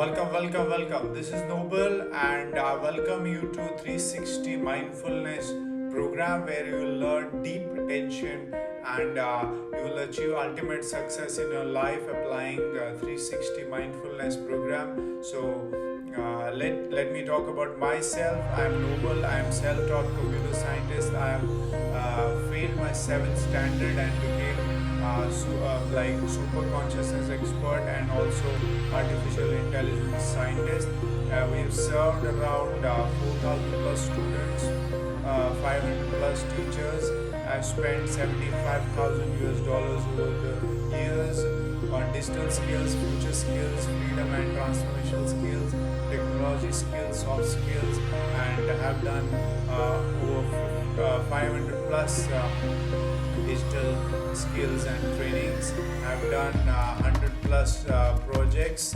welcome. This is Noble, and I welcome you to 360 Mindfulness program where you will learn deep attention and you will achieve ultimate success in your life applying 360 Mindfulness program. Let me talk about myself. I am Noble. I am self-taught computer scientist. I have failed my 7th standard and became super consciousness expert and also artificial intelligence scientist. We have served around 4,000 plus students, 500 plus teachers. I've spent $75,000 over the years on digital skills, future skills, freedom and transformational skills, technology skills, soft skills, and have done over 500 plus digital skills and trainings. I've done 100 plus projects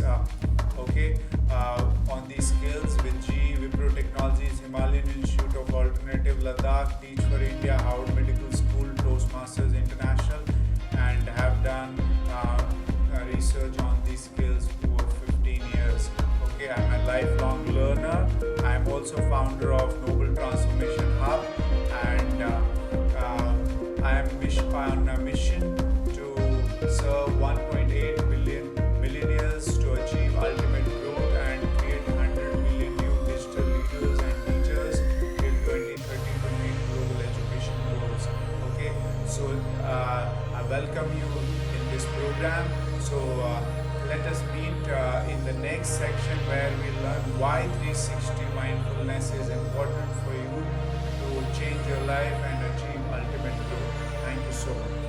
on these skills with GE, Wipro Technologies, Himalayan Institute of Alternative, Ladakh, Teach for India, Howard Medical School, Toastmasters International, and have done research on these skills for 15 years. I'm a lifelong learner. I'm also founder of Noble Transformation Hub, and I am on a mission to serve 1.8 billion millionaires to achieve ultimate growth and create 100 million new digital leaders and teachers till 2030 to meet global education goals. I welcome you in this program. Let us meet in the next section where we learn why 360 mindfulness is important for you to change your life and achieve ultimate growth. Thank you so much.